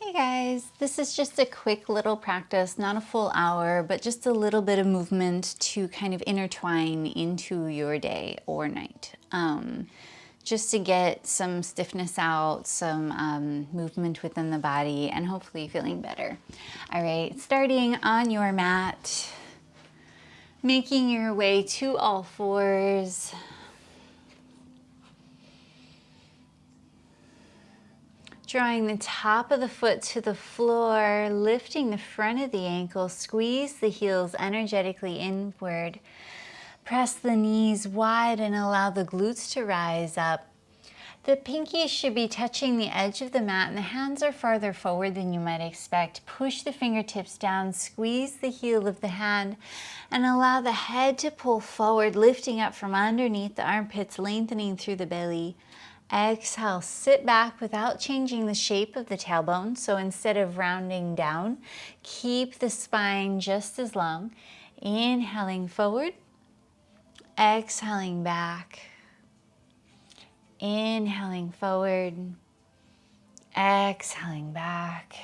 Hey guys, this is just a quick little practice, not a full hour, but just a little bit of movement to kind of intertwine into your day or night. Just to get some stiffness out, some movement within the body, and hopefully feeling better. All right, starting on your mat, making your way to all fours. Drawing the top of the foot to the floor, lifting the front of the ankle, squeeze the heels energetically inward. Press the knees wide and allow the glutes to rise up. The pinkies should be touching the edge of the mat and the hands are farther forward than you might expect. Push the fingertips down, squeeze the heel of the hand, and allow the head to pull forward, lifting up from underneath the armpits, lengthening through the belly. Exhale, sit back without changing the shape of the tailbone. So instead of rounding down, keep the spine just as long. Inhaling forward, exhaling back. Inhaling forward, exhaling back.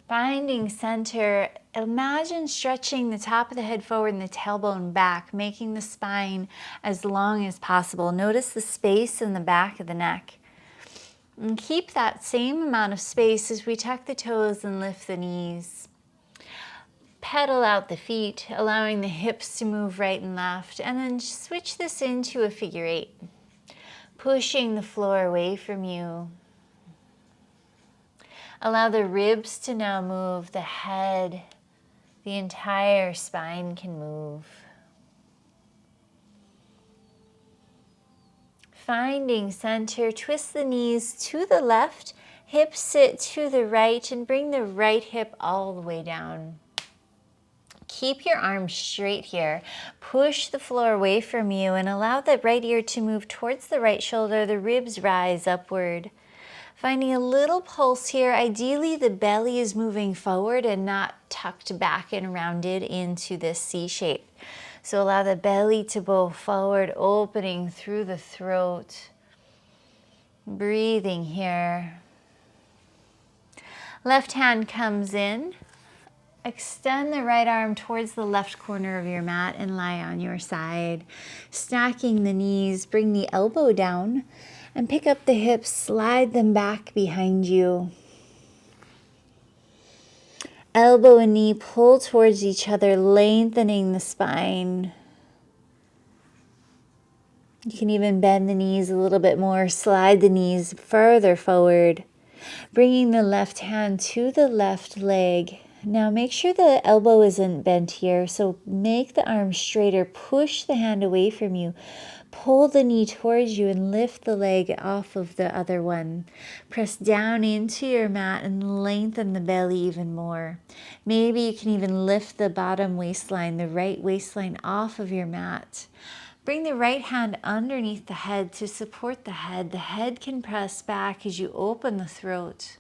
Finding center, imagine stretching the top of the head forward and the tailbone back, making the spine as long as possible. Notice the space in the back of the neck. And keep that same amount of space as we tuck the toes and lift the knees. Pedal out the feet, allowing the hips to move right and left, and then switch this into a figure eight. Pushing the floor away from you. Allow the ribs to now move, the head, the entire spine can move. Finding center, twist the knees to the left, hips sit to the right, and bring the right hip all the way down. Keep your arms straight here. Push the floor away from you and allow the right ear to move towards the right shoulder, the ribs rise upward. Finding a little pulse here. Ideally, the belly is moving forward and not tucked back and rounded into this C shape. So allow the belly to bow forward, opening through the throat. Breathing here. Left hand comes in. Extend the right arm towards the left corner of your mat and lie on your side. Stacking the knees, bring the elbow down and pick up the hips, slide them back behind you. Elbow and knee pull towards each other, lengthening the spine. You can even bend the knees a little bit more, slide the knees further forward. Bringing the left hand to the left leg. Now make sure the elbow isn't bent here, so make the arm straighter, push the hand away from you, pull the knee towards you and lift the leg off of the other one. Press down into your mat and lengthen the belly even more. Maybe you can even lift the bottom waistline, the right waistline off of your mat. Bring the right hand underneath the head to support the head. The head can press back as you open the throat.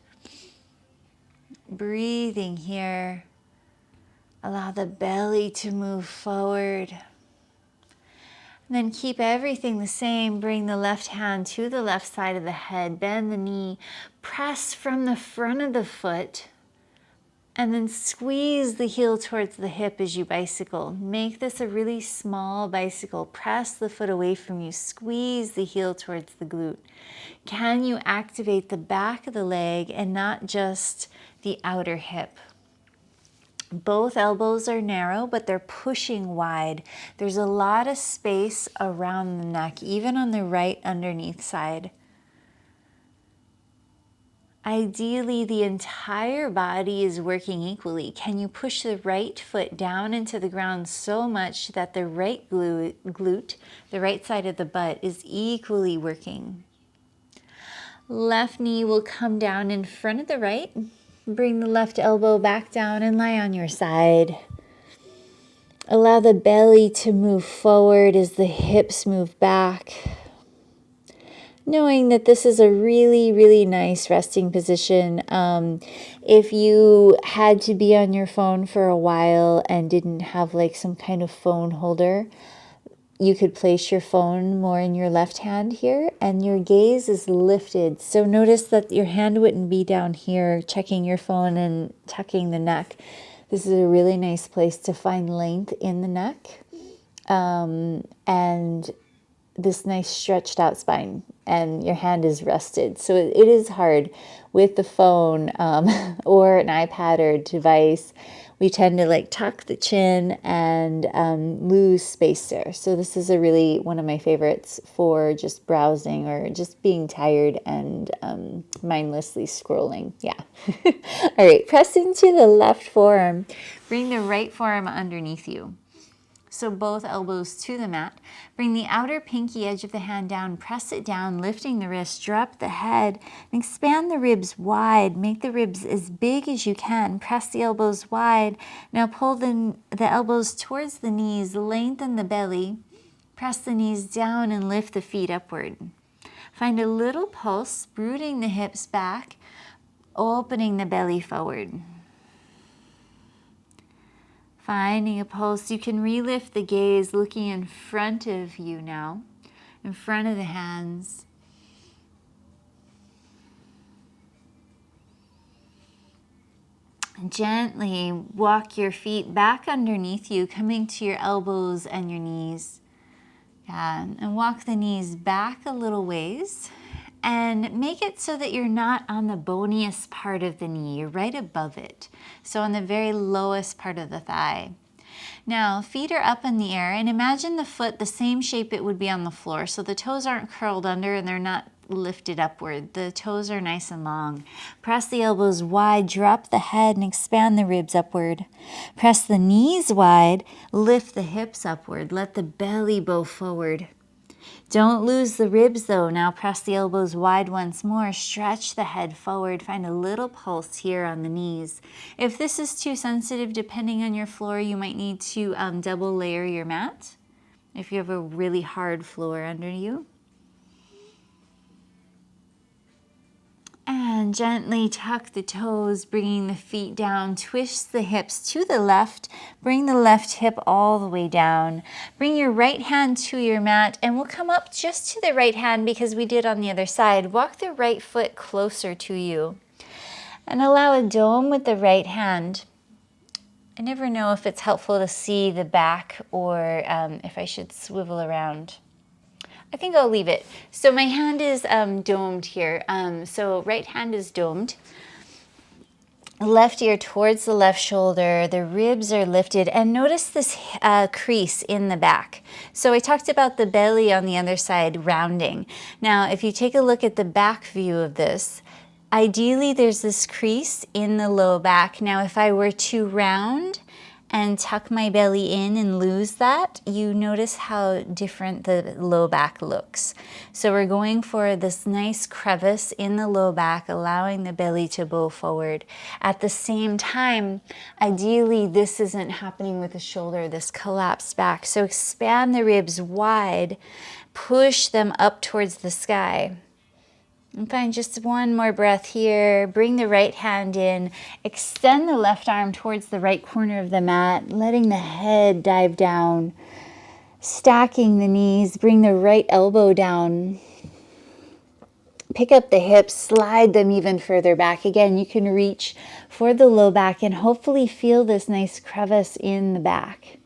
Breathing here. Allow the belly to move forward. And then keep everything the same. Bring the left hand to the left side of the head. Bend the knee. Press from the front of the foot. And then squeeze the heel towards the hip as you bicycle. Make this a really small bicycle. Press the foot away from you. Squeeze the heel towards the glute. Can you activate the back of the leg and not just the outer hip? Both elbows are narrow, but they're pushing wide. There's a lot of space around the neck, even on the right underneath side. Ideally, the entire body is working equally. Can you push the right foot down into the ground so much that the right glute, the right side of the butt, is equally working? Left knee will come down in front of the right. Bring the left elbow back down and lie on your side. Allow the belly to move forward as the hips move back. Knowing that this is a really, really nice resting position. If you had to be on your phone for a while and didn't have like some kind of phone holder, you could place your phone more in your left hand here, and your gaze is lifted. So notice that your hand wouldn't be down here checking your phone and tucking the neck. This is a really nice place to find length in the neck, and this nice stretched out spine, and your hand is rested. So it is hard with the phone or an iPad or device. We tend to like tuck the chin and lose space there. So this is a really one of my favorites for just browsing or just being tired and mindlessly scrolling. Yeah. All right, press into the left forearm. Bring the right forearm underneath you. So both elbows to the mat. Bring the outer pinky edge of the hand down, press it down, lifting the wrist, drop the head, and expand the ribs wide. Make the ribs as big as you can. Press the elbows wide. Now pull the elbows towards the knees, lengthen the belly. Press the knees down and lift the feet upward. Find a little pulse, rooting the hips back, opening the belly forward. Finding a pulse, you can relift the gaze, looking in front of you now, in front of the hands. Gently walk your feet back underneath you, coming to your elbows and your knees. Yeah, and walk the knees back a little ways. And make it so that you're not on the boniest part of the knee, you're right above it. So on the very lowest part of the thigh. Now, feet are up in the air, and imagine the foot the same shape it would be on the floor. So the toes aren't curled under and they're not lifted upward. The toes are nice and long. Press the elbows wide, drop the head, and expand the ribs upward. Press the knees wide, lift the hips upward. Let the belly bow forward. Don't lose the ribs though. Now press the elbows wide once more. Stretch the head forward. Find a little pulse here on the knees. If this is too sensitive, depending on your floor, you might need to double layer your mat if you have a really hard floor under you. And gently tuck the toes, bringing the feet down. Twist the hips to the left. Bring the left hip all the way down. Bring your right hand to your mat, and we'll come up just to the right hand because we did on the other side. Walk the right foot closer to you. And allow a dome with the right hand. I never know if it's helpful to see the back or if I should swivel around. I think I'll leave it. So my hand is domed here. So right hand is domed. Left ear towards the left shoulder. The ribs are lifted. And notice this crease in the back. So I talked about the belly on the other side rounding. Now, if you take a look at the back view of this, ideally there's this crease in the low back. Now, if I were to round and tuck my belly in and lose that, you notice how different the low back looks. So we're going for this nice crevice in the low back, allowing the belly to bow forward. At the same time, ideally this isn't happening with the shoulder, this collapsed back. So expand the ribs wide, push them up towards the sky. And find just one more breath here. Bring the right hand in. Extend the left arm towards the right corner of the mat, letting the head dive down. Stacking the knees. Bring the right elbow down. Pick up the hips, slide them even further back. Again, you can reach for the low back and hopefully feel this nice crevice in the back.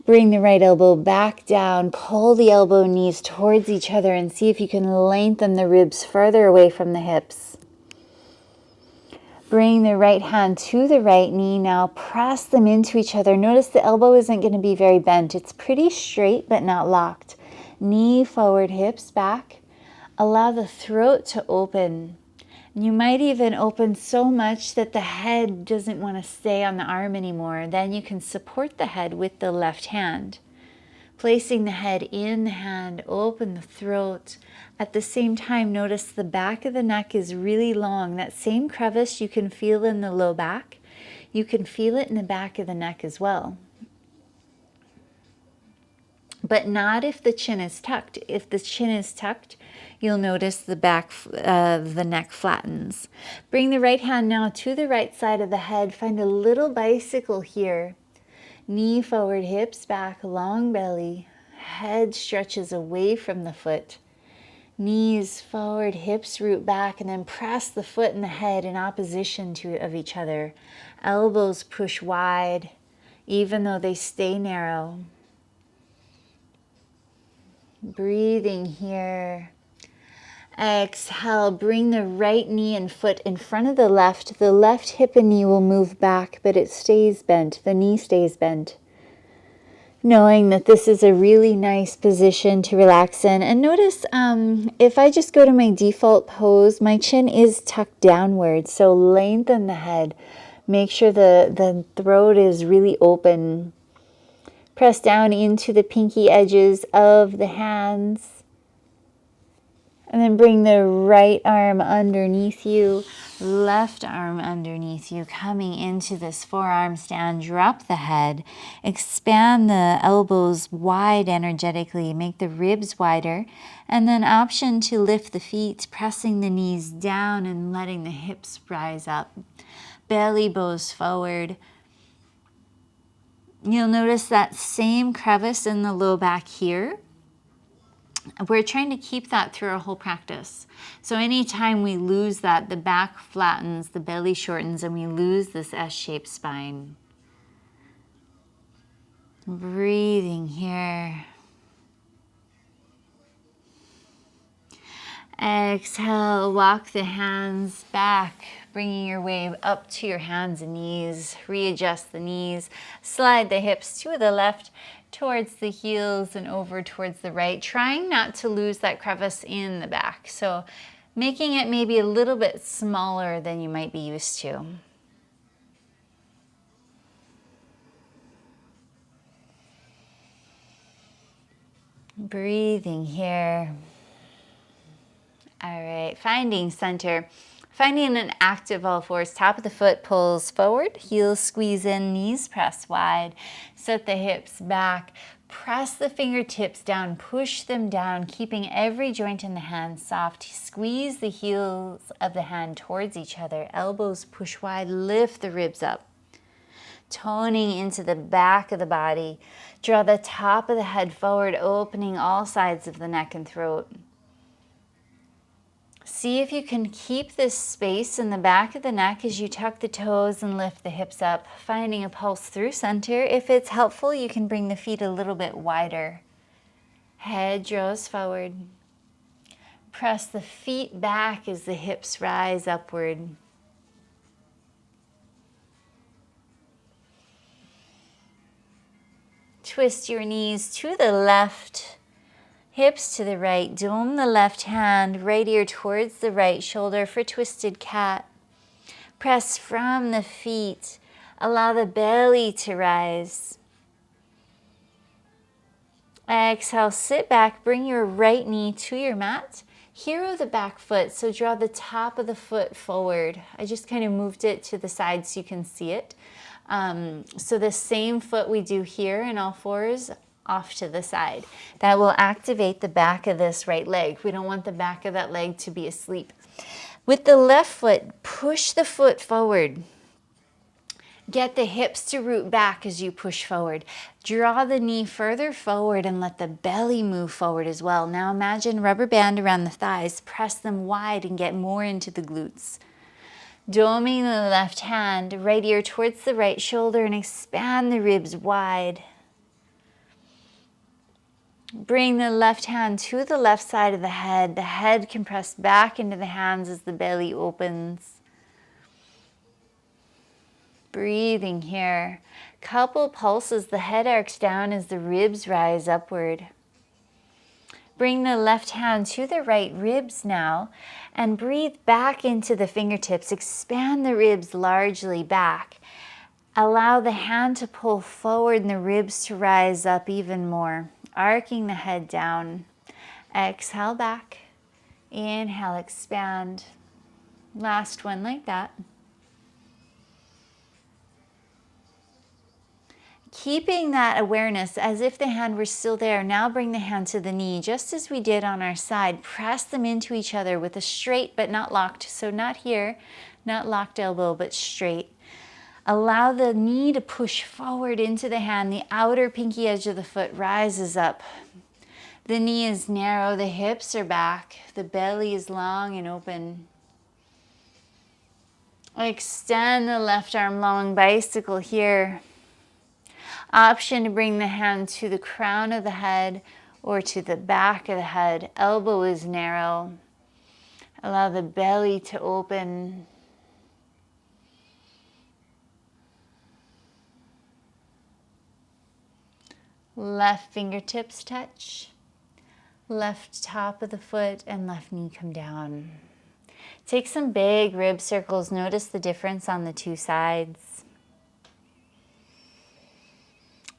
Bring the right elbow back down, pull the elbow and knees towards each other and see if you can lengthen the ribs further away from the hips. Bring the right hand to the right knee. Now press them into each other. Notice the elbow isn't going to be very bent. It's pretty straight but not locked. Knee forward, hips back. Allow the throat to open. You might even open so much that the head doesn't want to stay on the arm anymore. Then you can support the head with the left hand. Placing the head in the hand, open the throat. At the same time, notice the back of the neck is really long. That same crevice you can feel in the low back, you can feel it in the back of the neck as well. But not if the chin is tucked. If the chin is tucked, you'll notice the back of the neck flattens. Bring the right hand now to the right side of the head. Find a little bicycle here. Knee forward, hips back, long belly. Head stretches away from the foot. Knees forward, hips root back, and then press the foot and the head in opposition of each other. Elbows push wide, even though they stay narrow. Breathing here. Exhale, bring the right knee and foot in front of the left. The left hip and knee will move back, but it stays bent. The knee stays bent. Knowing that this is a really nice position to relax in. And notice if I just go to my default pose, my chin is tucked downward. So lengthen the head. Make sure the throat is really open. Press down into the pinky edges of the hands. And then bring the right arm underneath you, left arm underneath you, coming into this forearm stand. Drop the head, expand the elbows wide energetically, make the ribs wider, and then option to lift the feet, pressing the knees down and letting the hips rise up. Belly bows forward. You'll notice that same crevice in the low back here. We're trying to keep that through our whole practice. So anytime we lose that, the back flattens, the belly shortens, and we lose this S-shaped spine. Breathing here. Exhale, walk the hands back, bringing your weight up to your hands and knees. Readjust the knees, slide the hips to the left, towards the heels and over towards the right, trying not to lose that crevice in the back. So making it maybe a little bit smaller than you might be used to. Breathing here. All right, finding center. Finding an active all fours, top of the foot pulls forward, heels squeeze in, knees press wide, set the hips back, press the fingertips down, push them down, keeping every joint in the hand soft. Squeeze the heels of the hand towards each other, elbows push wide, lift the ribs up. Toning into the back of the body, draw the top of the head forward, opening all sides of the neck and throat. See if you can keep this space in the back of the neck as you tuck the toes and lift the hips up, finding a pulse through center. If it's helpful, you can bring the feet a little bit wider. Head draws forward. Press the feet back as the hips rise upward. Twist your knees to the left. Hips to the right, dome the left hand, right ear towards the right shoulder for twisted cat. Press from the feet, allow the belly to rise. Exhale, sit back, bring your right knee to your mat. Hero the back foot, so draw the top of the foot forward. I just kind of moved it to the side so you can see it. So the same foot we do here in all fours, off to the side. That will activate the back of this right leg. We don't want the back of that leg to be asleep. With the left foot, push the foot forward. Get the hips to root back as you push forward. Draw the knee further forward and let the belly move forward as well. Now imagine rubber band around the thighs. Press them wide and get more into the glutes. Doming the left hand, right ear towards the right shoulder, and expand the ribs wide. Bring the left hand to the left side of the head. The head can press back into the hands as the belly opens. Breathing here. Couple pulses, the head arcs down as the ribs rise upward. Bring the left hand to the right ribs now and breathe back into the fingertips. Expand the ribs largely back. Allow the hand to pull forward and the ribs to rise up even more. Arcing the head down. Exhale back. Inhale, expand. Last one like that. Keeping that awareness as if the hand were still there. Now bring the hand to the knee, just as we did on our side. Press them into each other with a straight but not locked. So not here, not locked elbow, but straight. Allow the knee to push forward into the hand. The outer pinky edge of the foot rises up. The knee is narrow, the hips are back, the belly is long and open. Extend the left arm long, bicycle here. Option to bring the hand to the crown of the head or to the back of the head. Elbow is narrow. Allow the belly to open. Left fingertips touch. Left top of the foot and left knee come down. Take some big rib circles. Notice the difference on the two sides.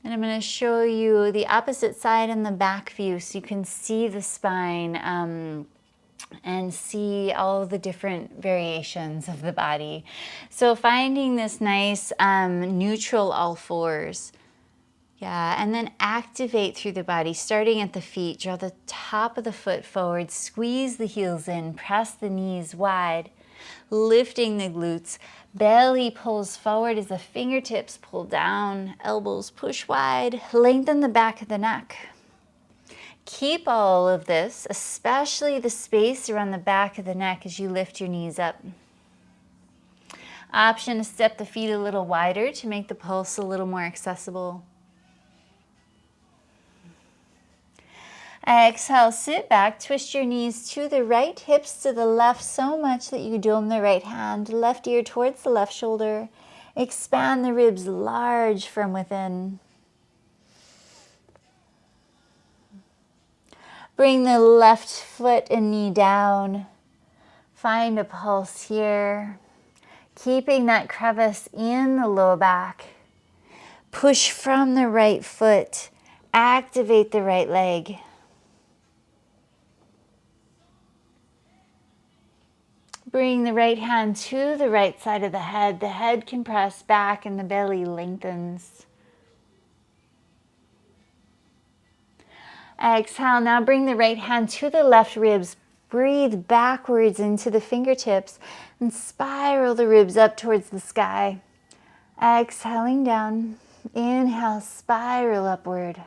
And I'm going to show you the opposite side in the back view so you can see the spine and see all the different variations of the body. So finding this nice neutral all fours. Yeah, and then activate through the body, starting at the feet. Draw the top of the foot forward, squeeze the heels in, press the knees wide, lifting the glutes. Belly pulls forward as the fingertips pull down, elbows push wide, lengthen the back of the neck. Keep all of this, especially the space around the back of the neck as you lift your knees up. Option to step the feet a little wider to make the pulse a little more accessible. Exhale, sit back, twist your knees to the right, hips to the left so much that you dome the right hand, left ear towards the left shoulder. Expand the ribs large from within. Bring the left foot and knee down. Find a pulse here. Keeping that crevice in the low back. Push from the right foot. Activate the right leg. Bring the right hand to the right side of the head. The head can press back and the belly lengthens. Exhale, now bring the right hand to the left ribs. Breathe backwards into the fingertips and spiral the ribs up towards the sky. Exhaling down. Inhale, spiral upward.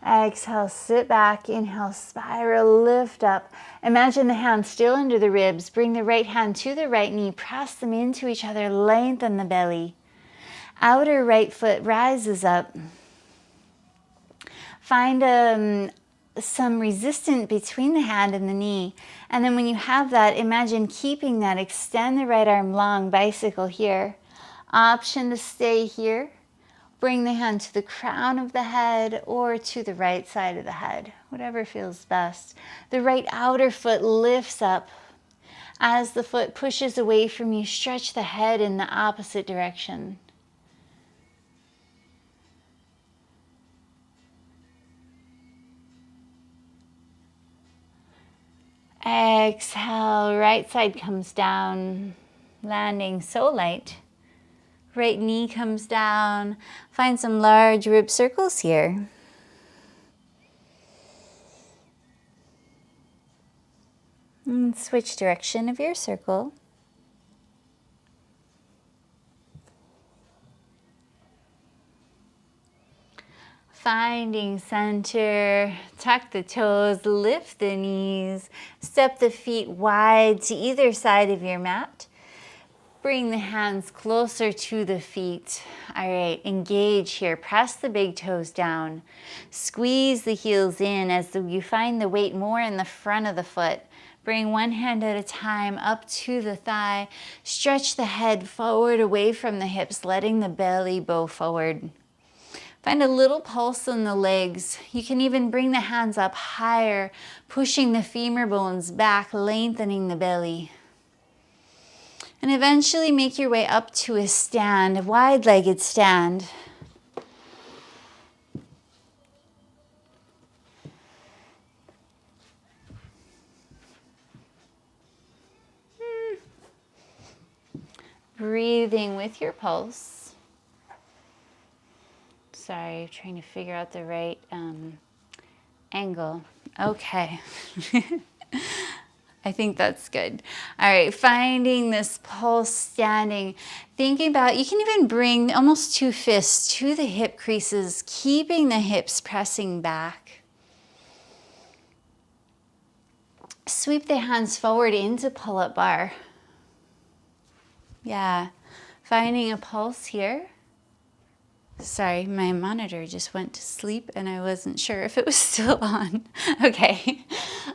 Exhale, sit back. Inhale, spiral, lift up. Imagine the hand still under the ribs. Bring the right hand to the right knee. Press them into each other. Lengthen the belly. Outer right foot rises up. Find some resistance between the hand and the knee. And then when you have that, imagine keeping that. Extend the right arm long, bicycle here. Option to stay here. Bring the hand to the crown of the head or to the right side of the head, whatever feels best. The right outer foot lifts up. As the foot pushes away from you, stretch the head in the opposite direction. Exhale, right side comes down, landing so light. Right knee comes down. Find some large rib circles here. And switch direction of your circle. Finding center, tuck the toes, lift the knees, step the feet wide to either side of your mat. Bring the hands closer to the feet. All right, engage here. Press the big toes down. Squeeze the heels in as you find the weight more in the front of the foot. Bring one hand at a time up to the thigh. Stretch the head forward away from the hips, letting the belly bow forward. Find a little pulse in the legs. You can even bring the hands up higher, pushing the femur bones back, lengthening the belly. And eventually make your way up to a stand, a wide-legged stand. Breathing with your pulse. Sorry, trying to figure out the right angle. Okay. I think that's good. All right, finding this pulse standing. Thinking about, you can even bring almost 2 fists to the hip creases, keeping the hips pressing back. Sweep the hands forward into pull-up bar. Yeah, finding a pulse here. Sorry, my monitor just went to sleep and I wasn't sure if it was still on. Okay,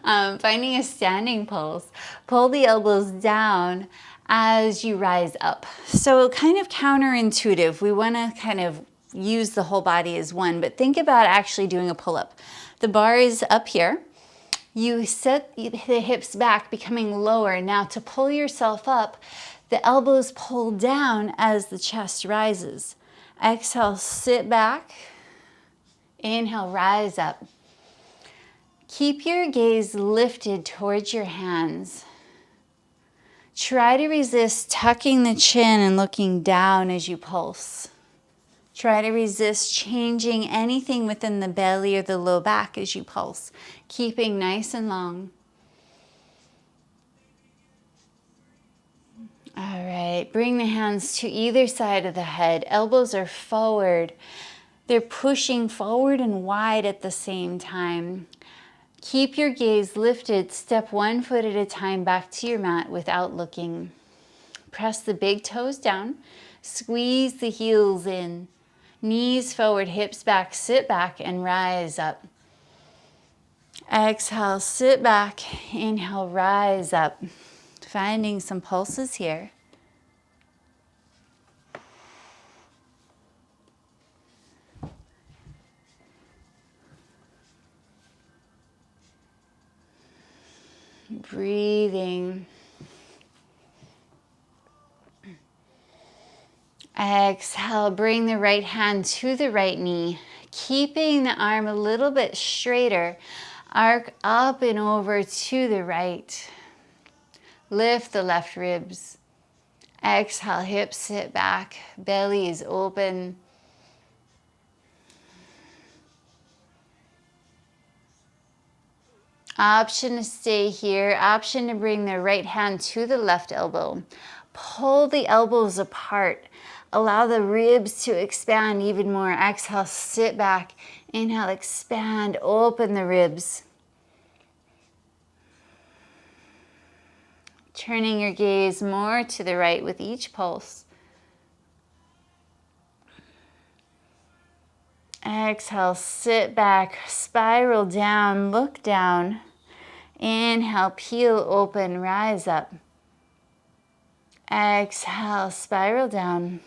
finding a standing pulse. Pull the elbows down as you rise up. So kind of counterintuitive. We want to kind of use the whole body as one, but think about actually doing a pull-up. The bar is up here. You set the hips back, becoming lower. Now to pull yourself up, the elbows pull down as the chest rises. Exhale, sit back. Inhale, rise up. Keep your gaze lifted towards your hands. Try to resist tucking the chin and looking down as you pulse. Try to resist changing anything within the belly or the low back as you pulse, keeping nice and long. All right, bring the hands to either side of the head. Elbows are forward. They're pushing forward and wide at the same time. Keep your gaze lifted. Step 1 foot at a time back to your mat without looking. Press the big toes down. Squeeze the heels in. Knees forward, hips back, sit back and rise up. Exhale, sit back. Inhale, rise up. Finding some pulses here. Breathing. Exhale, bring the right hand to the right knee, keeping the arm a little bit straighter. Arc up and over to the right. Lift the left ribs. Exhale, hips sit back, belly is open. Option to stay here, option to bring the right hand to the left elbow. Pull the elbows apart. Allow the ribs to expand even more. Exhale, sit back. Inhale, expand, open the ribs. Turning your gaze more to the right with each pulse. Exhale, sit back, spiral down, look down. Inhale, peel open, rise up. Exhale, spiral down.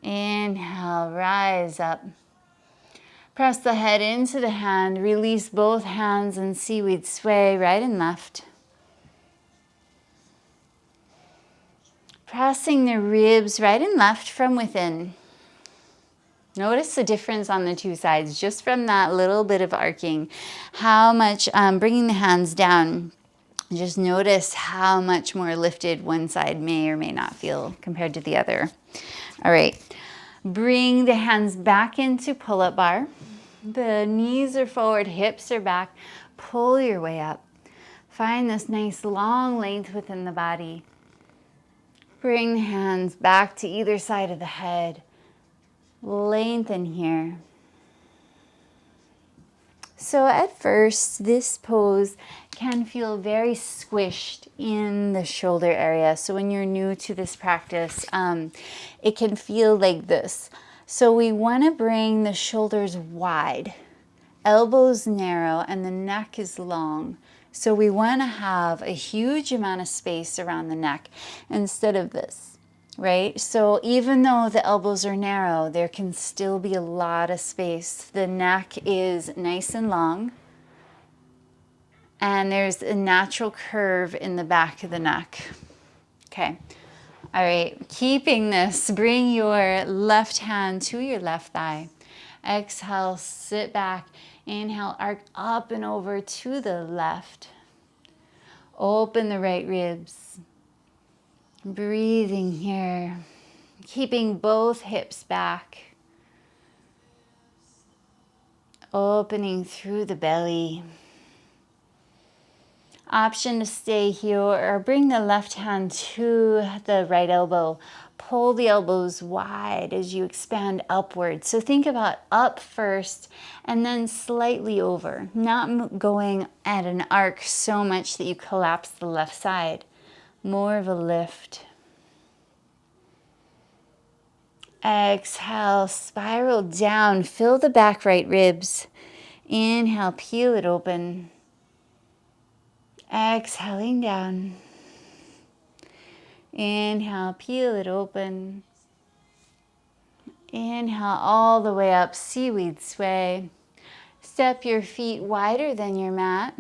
Inhale, rise up. Press the head into the hand, release both hands and seaweed sway right and left. Pressing the ribs right and left from within. Notice the difference on the two sides, just from that little bit of arcing. How much, bringing the hands down, just notice how much more lifted one side may or may not feel compared to the other. All right, bring the hands back into pull-up bar. The knees are forward, hips are back. Pull your way up. Find this nice long length within the body. Bring the hands back to either side of the head. Lengthen here. So at first, this pose can feel very squished in the shoulder area. So when you're new to this practice, it can feel like this. So we want to bring the shoulders wide, elbows narrow, and the neck is long. So we want to have a huge amount of space around the neck instead of this, right? So even though the elbows are narrow, there can still be a lot of space. The neck is nice and long, and there's a natural curve in the back of the neck. Okay, all right, keeping this, bring your left hand to your left thigh. Exhale, sit back. Inhale, arc up and over to the left. Open the right ribs. Breathing here. Keeping both hips back. Opening through the belly. Option to stay here or bring the left hand to the right elbow. Pull the elbows wide as you expand upward. So think about up first and then slightly over, not going at an arc so much that you collapse the left side. More of a lift. Exhale, spiral down, fill the back right ribs. Inhale, peel it open. Exhaling down. Inhale, peel it open. Inhale all the way up, seaweed sway. Step your feet wider than your mat.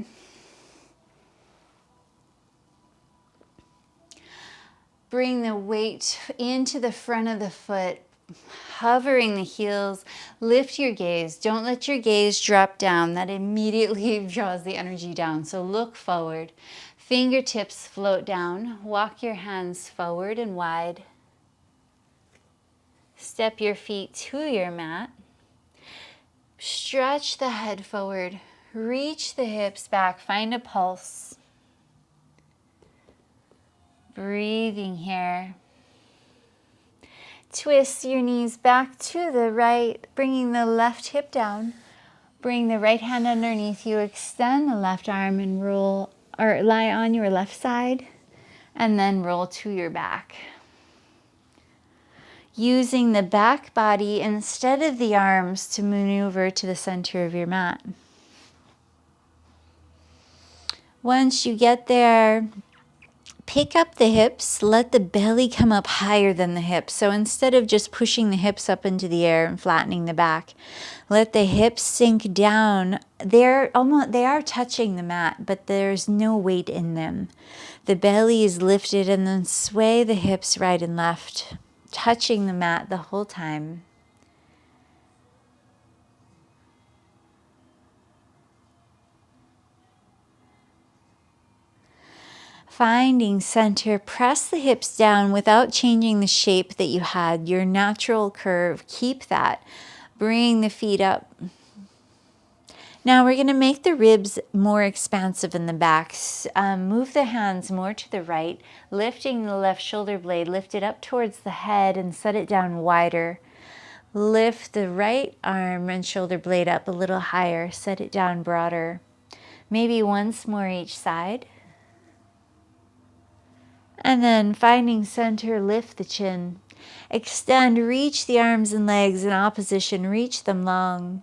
Bring the weight into the front of the foot, hovering the heels. Lift your gaze. Don't let your gaze drop down. That immediately draws the energy down. So look forward. Fingertips float down. Walk your hands forward and wide. Step your feet to your mat. Stretch the head forward. Reach the hips back. Find a pulse. Breathing here. Twist your knees back to the right, bringing the left hip down. Bring the right hand underneath you. Extend the left arm and roll or lie on your left side and then roll to your back. Using the back body instead of the arms to maneuver to the center of your mat. Once you get there, pick up the hips, let the belly come up higher than the hips. So instead of just pushing the hips up into the air and flattening the back, let the hips sink down. They are touching the mat, but there's no weight in them. The belly is lifted and then sway the hips right and left, touching the mat the whole time. Finding center, press the hips down without changing the shape that you had, your natural curve. Keep that. Bring the feet up. Now we're going to make the ribs more expansive in the back. Move the hands more to the right, lifting the left shoulder blade. Lift it up towards the head and set it down wider. Lift the right arm and shoulder blade up a little higher. Set it down broader. Maybe once more each side. And then finding center, lift the chin. Extend, reach the arms and legs in opposition, reach them long.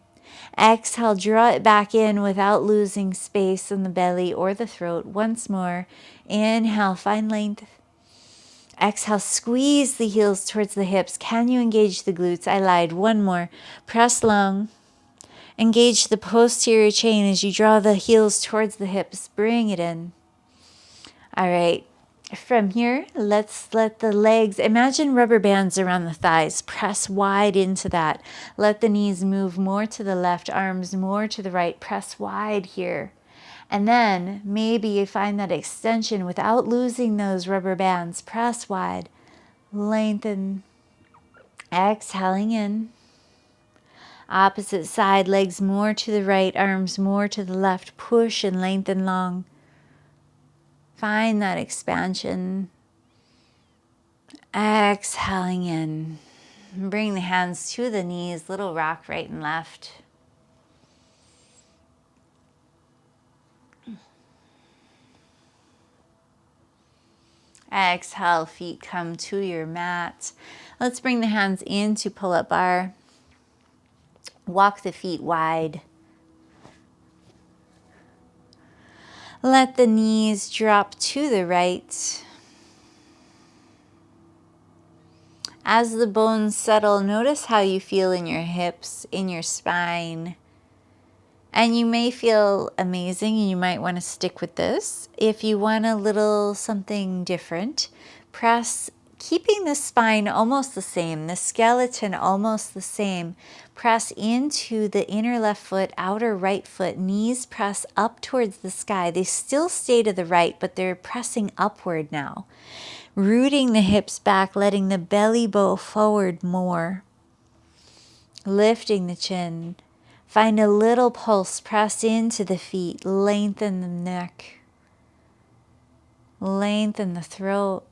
Exhale, draw it back in without losing space in the belly or the throat. Once more. Inhale, find length. Exhale, squeeze the heels towards the hips. Can you engage the glutes? I lied. One more. Press long. Engage the posterior chain as you draw the heels towards the hips. Bring it in. All right. From here, let's let the legs, imagine rubber bands around the thighs. Press wide into that. Let the knees move more to the left, arms more to the right. Press wide here. And then maybe you find that extension without losing those rubber bands. Press wide. Lengthen. Exhaling in. Opposite side, legs more to the right, arms more to the left. Push and lengthen long. Find that expansion. Exhaling in. Bring the hands to the knees, little rock right and left. Exhale, feet come to your mat. Let's bring the hands into pull-up bar. Walk the feet wide. Let the knees drop to the right. As the bones settle, notice how you feel in your hips, in your spine. And you may feel amazing and you might want to stick with this. If you want a little something different, press, keeping the spine almost the same, the skeleton almost the same. Press into the inner left foot, outer right foot, knees press up towards the sky. They still stay to the right, but they're pressing upward now. Rooting the hips back, letting the belly bow forward more. Lifting the chin. Find a little pulse, press into the feet, lengthen the neck. Lengthen the throat.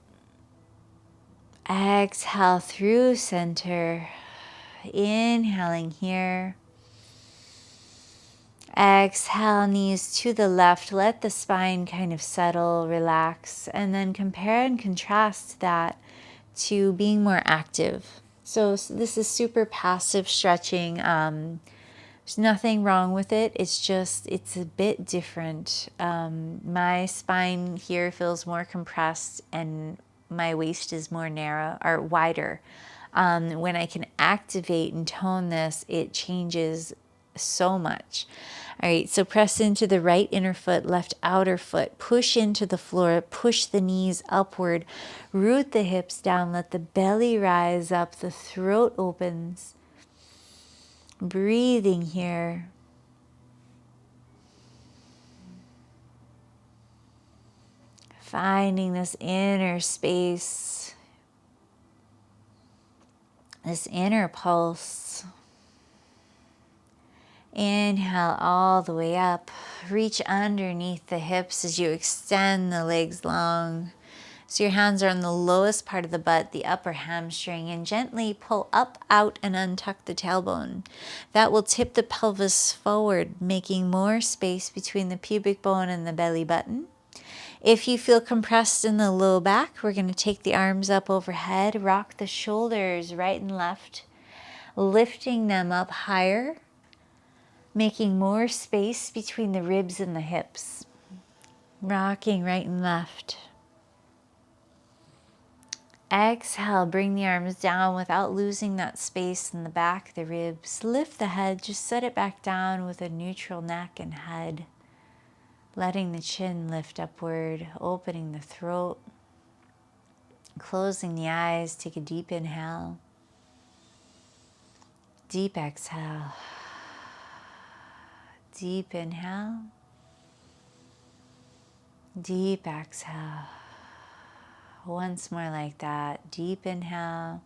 Exhale through center. Inhaling here. Exhale, knees to the left. Let the spine kind of settle, relax, and then compare and contrast that to being more active. So this is super passive stretching. There's nothing wrong with it. It's a bit different. My spine here feels more compressed and my waist is more narrow or wider. When I can activate and tone this, it changes so much. All right, so press into the right inner foot, left outer foot. Push into the floor, push the knees upward, root the hips down, let the belly rise up, the throat opens. Breathing here. Finding this inner space, this inner pulse. Inhale all the way up. Reach underneath the hips as you extend the legs long. So your hands are on the lowest part of the butt, the upper hamstring, and gently pull up, out, and untuck the tailbone. That will tip the pelvis forward, making more space between the pubic bone and the belly button. If you feel compressed in the low back, we're going to take the arms up overhead, rock the shoulders right and left, lifting them up higher, making more space between the ribs and the hips. Rocking right and left. Exhale, bring the arms down without losing that space in the back, the ribs. Lift the head, just set it back down with a neutral neck and head. Letting the chin lift upward, opening the throat. Closing the eyes, take a deep inhale. Deep exhale. Deep inhale. Deep exhale. Once more like that. Deep inhale.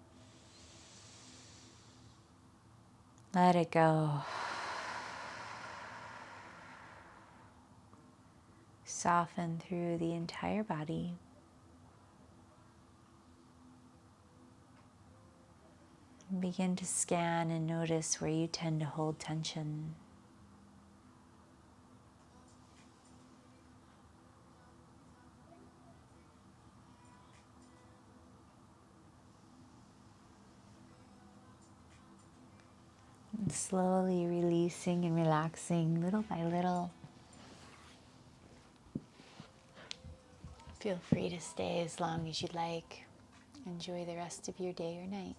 Let it go. Soften through the entire body. Begin to scan and notice where you tend to hold tension. And slowly releasing and relaxing little by little. Feel free to stay as long as you'd like. Enjoy the rest of your day or night.